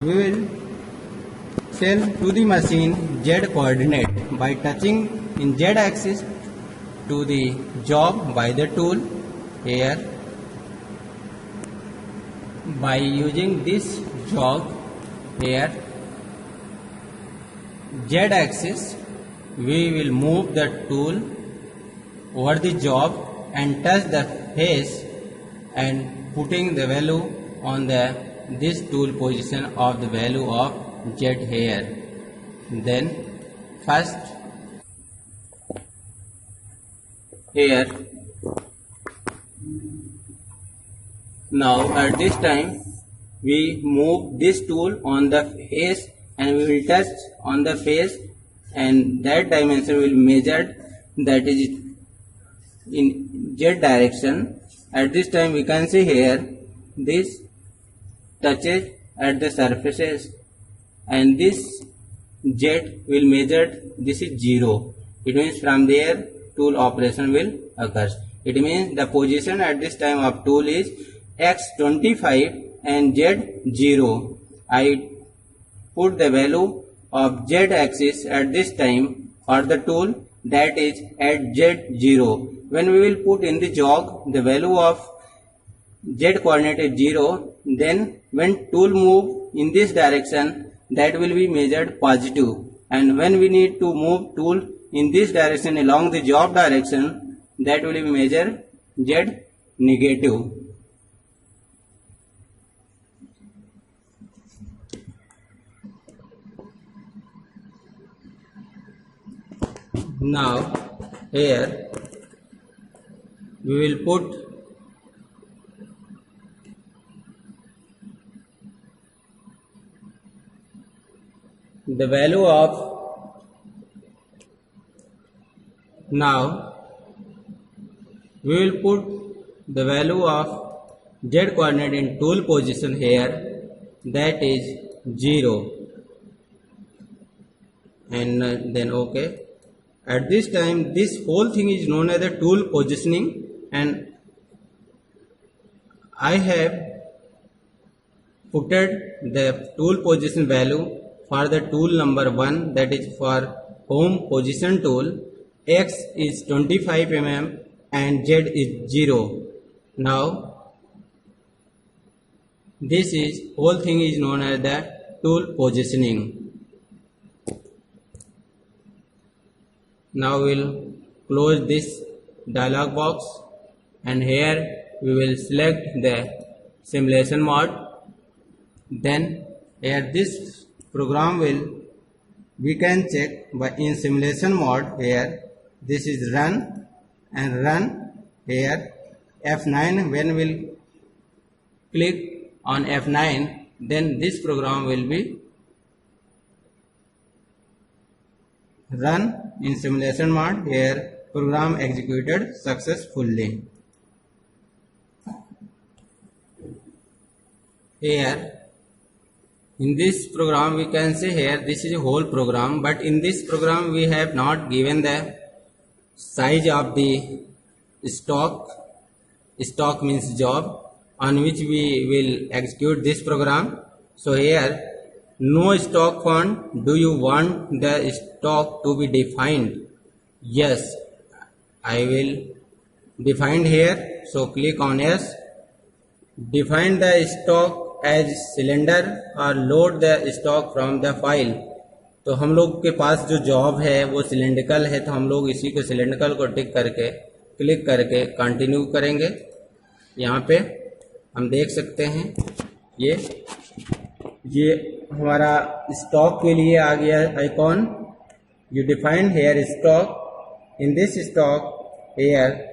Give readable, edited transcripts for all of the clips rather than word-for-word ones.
We will tell to the machine Z coordinate by touching in Z axis to the job by the tool here. By using this jog here Z axis, we will move the tool over the job and touch the face and putting the value on this tool position of the value of Z here. Then first here, now at this time we move this tool on the face and we will touch on the face, and that dimension will measured, that is in Z direction. At this time we can see here this touches at the surfaces and this Z will measure, this is 0. It means from there tool operation will occur. It means the position at this time of tool is X 25 and Z 0. I put the value of Z axis at this time for the tool, that is at Z 0. When we will put in the jog the value of Z coordinate is 0, then when tool move in this direction, that will be measured positive, and when we need to move tool in this direction along the job direction, that will be measured Z negative. Now here we will put the value of, now we will put the value of Z coordinate in tool position here, that is 0, and then OK. At this time this whole thing is known as the tool positioning, and I have put the tool position value for the tool number 1, that is for home position tool. X is 25 mm and Z is 0. Now this is whole thing is known as the tool positioning. Now we'll close this dialog box, and here we will select the simulation mode. Then here this program will, we can check by in simulation mode. Here this is run, and run here F9. When we'll click on F9, then this program will be run in simulation mode. Here program executed successfully. Here in this program we can see here this is a whole program, but in this program we have not given the size of the stock. Stock means job on which we will execute this program. So here no stock font. Do you want the stock to be defined? Yes, I will define here. So click on yes. Define the stock as cylinder or load the stock from the file. तो हम लोग के पास जो job है वो cylindrical है, तो हम लोग इसी को सिलेंड्रिकल को टिक करके क्लिक करके कंटिन्यू करेंगे. यहाँ पे हम देख सकते हैं ये हमारा स्टॉक के लिए आ गया icon. You define here stock. In this stock here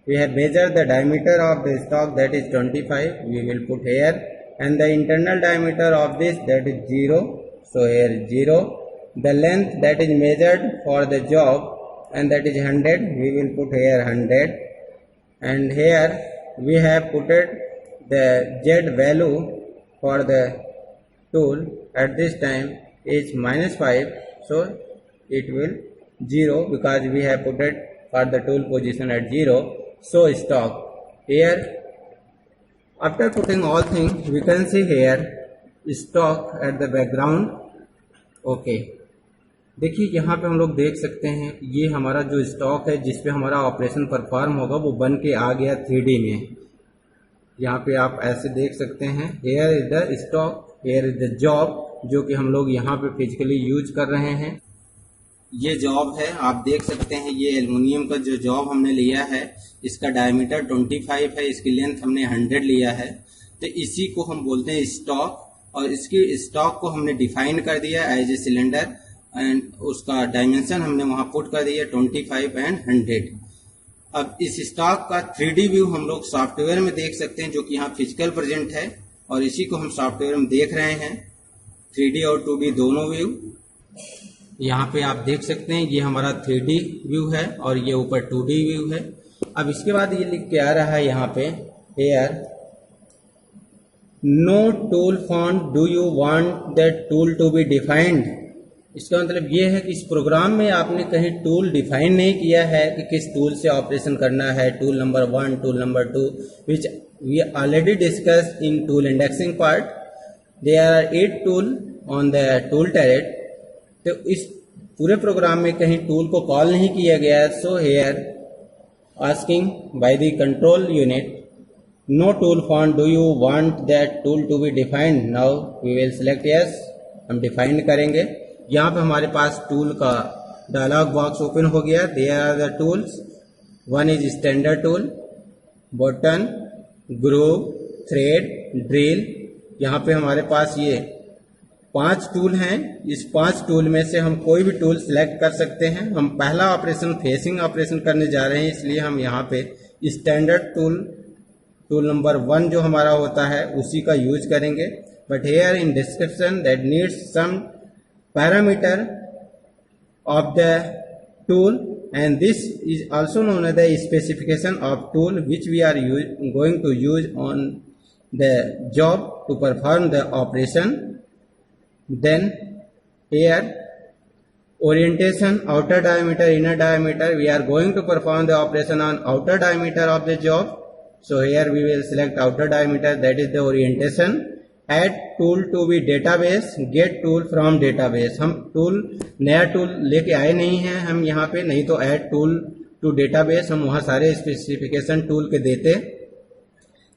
we have measured the diameter of the stock, that is 25. We will put here, and the internal diameter of this, that is 0. So here 0. The length that is measured for the job, and that is 100. We will put here 100. And here we have put the Z value for the tool at this time is -5. So it will 0 because we have put it for the tool position at 0. So stock here After putting all things, we can see here stock at the background. Okay देखिए यहाँ पे हम लोग देख सकते हैं ये हमारा जो स्टॉक है जिस पे हमारा ऑपरेशन परफॉर्म होगा वो बन के आ गया 3D में। यहाँ पे आप ऐसे देख सकते हैं here is the stock, here is the job, जो कि हम लोग यहाँ पे फिजिकली यूज कर रहे हैं। ये जॉब है, आप देख सकते हैं ये एल्युमिनियम का जो जॉब हमने लिया है इसका डायमीटर 25 है, इसकी लेंथ हमने 100 लिया है। तो इसी को हम बोलते हैं स्टॉक, और इसकी स्टॉक को हमने डिफाइन कर दिया एज ए सिलेंडर एंड उसका डायमेंशन हमने वहां पुट कर दिया 25 एंड 100। अब इस स्टॉक का 3D व्यू हम लोग सॉफ्टवेयर में देख सकते हैं जो कि यहाँ फिजिकल प्रेजेंट है, और इसी को हम सॉफ्टवेयर में देख रहे हैं 3D और 2D दोनों व्यू। यहाँ पे आप देख सकते हैं ये हमारा 3D व्यू है और ये ऊपर 2D व्यू है। अब इसके बाद ये लिख के आ रहा है यहाँ पे here no tool font, do you want that tool to be defined। इसका मतलब ये है कि इस प्रोग्राम में आपने कहीं टूल डिफाइन नहीं किया है कि किस टूल से ऑपरेशन करना है, tool number 1, tool number 2, which we already discuss in tool indexing part. There are 8 tool on the tool turret. तो इस पूरे प्रोग्राम में कहीं टूल को कॉल नहीं किया गया है। So here asking by the control unit no tool font, do you want that tool to be defined. Now we will select yes, हम डिफाइन करेंगे। यहाँ पे हमारे पास टूल का डायलॉग बॉक्स ओपन हो गया। There are the tools, one is standard tool, button, groove, thread, drill. यहाँ पे हमारे पास ये 5 टूल हैं। इस 5 टूल में से हम कोई भी टूल सिलेक्ट कर सकते हैं। हम पहला ऑपरेशन फेसिंग ऑपरेशन करने जा रहे हैं, इसलिए हम यहाँ पे स्टैंडर्ड टूल नंबर 1 जो हमारा होता है उसी का यूज करेंगे। But here in description that needs some parameter of the tool, and this is also known as the specification of tool which we are going to use on the job to perform the operation. Then here orientation, outer diameter, inner diameter, we are going to perform the operation on outer diameter of the job. So here we will select outer diameter, that is the orientation. Add tool to be database, get tool from database। हम tool नया tool लेके आए नहीं हैं हम यहाँ पे, नहीं तो ऐड टूल टू डेटाबेस हम वहाँ सारे स्पेसिफिकेशन टूल के देते।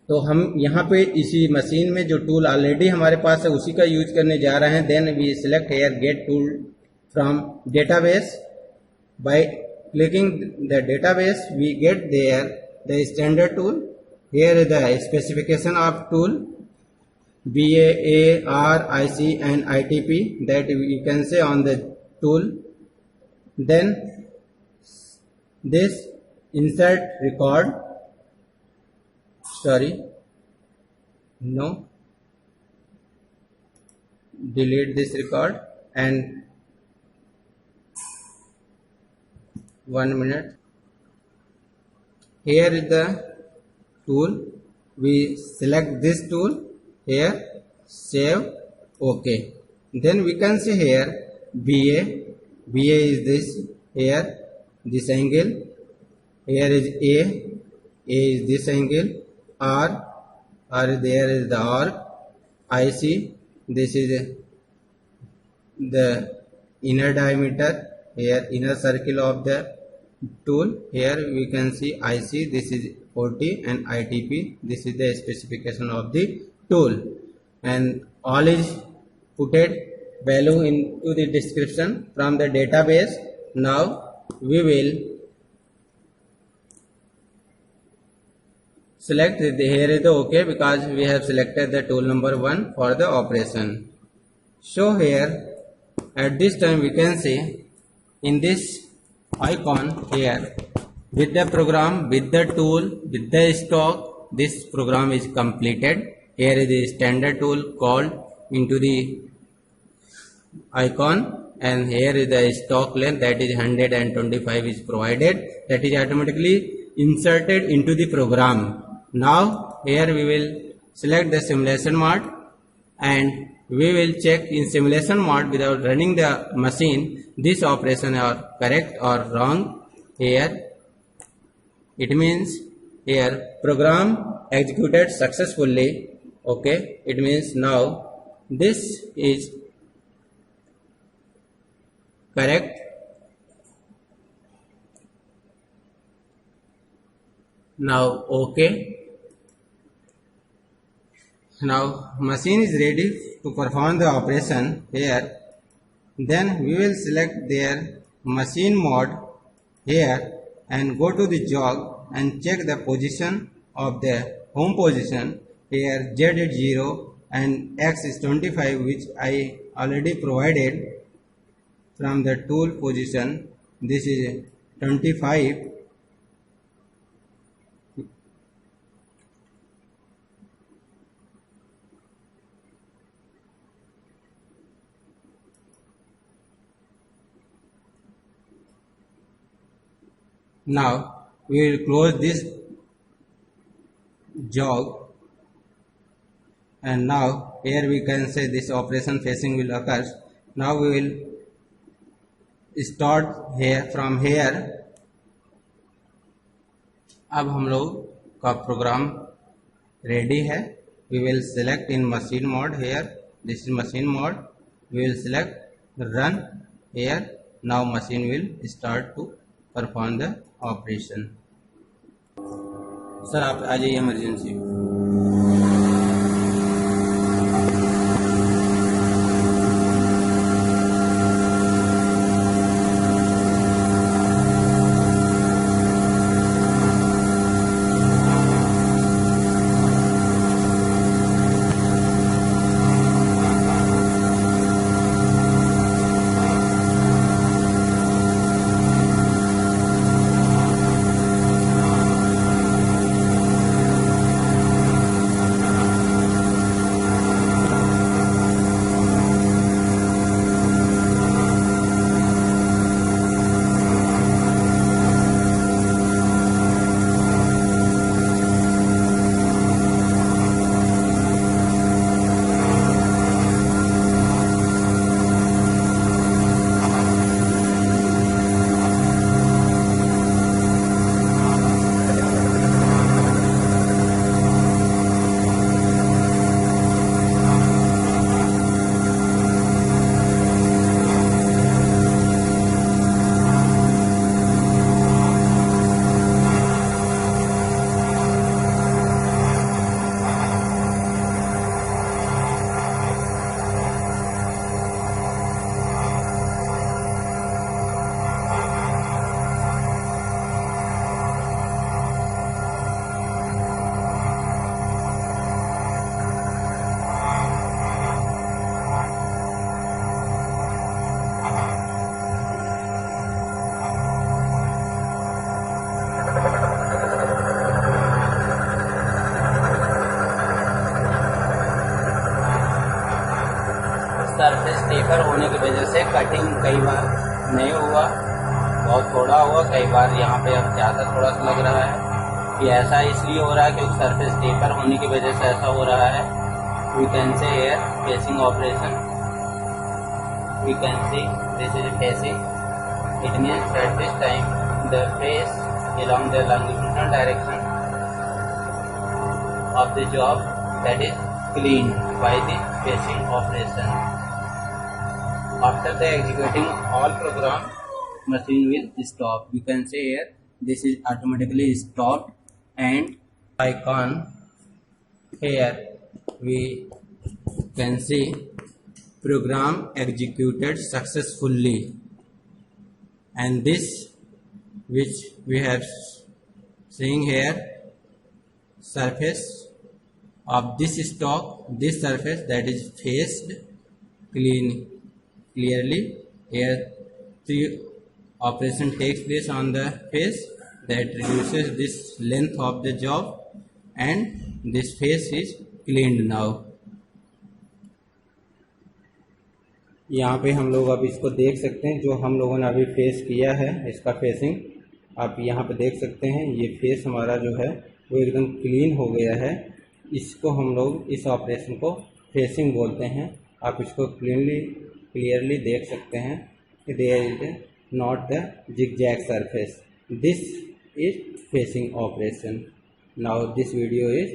तो हम यहाँ पे इसी मशीन में जो टूल ऑलरेडी हमारे पास है उसी का यूज करने जा रहे हैं। Then we select here get tool from database. By clicking the database we get there the standard tool. Here is the specification of tool BA, AR, IC and ITP that you can say on the tool. Then this insert record, delete this record and 1 minute. Here is the tool, we select this tool, here save, OK. Then we can see here BA is this, here this angle, here is A is this angle, R there is the arc, IC this is the inner diameter, here inner circle of the tool, here we can see IC this is 40 and ITP this is the specification of the tool, and all is putted value into the description from the database. Now we will select here is the OK because we have selected the tool number 1 for the operation. So here at this time we can see in this icon here with the program, with the tool, with the stock, this program is completed. Here is the standard tool called into the icon, and here is the stock length that is 125 is provided, that is automatically inserted into the program. Now here we will select the simulation mode and we will check in simulation mode without running the machine this operation are correct or wrong. Here it means here program executed successfully. Okay, it means now This is correct. Now OK. Now machine is ready to perform the operation here. Then we will select their machine mode here and go to the jog and check the position of the home position. Here Z is 0 and X is 25, which I already provided from the tool position. This is 25. Now we will close this jog, and now here we can say this operation facing will occur. Now we will start here from here. अब हम लोग का programme ready है. We will select in machine mode here. This is machine mode. We will select run here. Now machine will start to perform the operation. Sir आप आ जाइए emergency. Surface taper होने की वजह से कटिंग कई बार नहीं हुआ, बहुत थोड़ा हुआ, कई बार यहाँ पे अब ज़्यादा थोड़ा सा लग रहा है. ये ऐसा इसलिए हो रहा है क्योंकि सरफेस टेपर होने की वजह से ऐसा हो रहा है. We can say here facing operation. We can see this is facing. It means at this time the face along the longitudinal direction of the job that is cleaned by the facing operation. After the executing all program, machine will stop. You can say here this is automatically stopped, and icon here we can see program executed successfully, and this which we have seeing here surface of this stock, this surface that is faced clearly. Here three operation takes place on the face that reduces this length of the job, and this face is cleaned now. यहाँ पे हम लोग अब इसको देख सकते हैं, जो हम लोगों ने अभी फेस किया है इसका फेसिंग आप यहाँ पे देख सकते हैं. ये फेस हमारा जो है वो एकदम क्लीन हो गया है. इसको हम लोग इस ऑपरेशन को फेसिंग बोलते हैं. आप इसको क्लियरली देख सकते हैं. There is not the zigzag surface. This is facing operation. Now this video is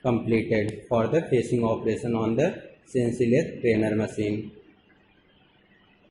completed for the facing operation on the CNC lathe trainer machine.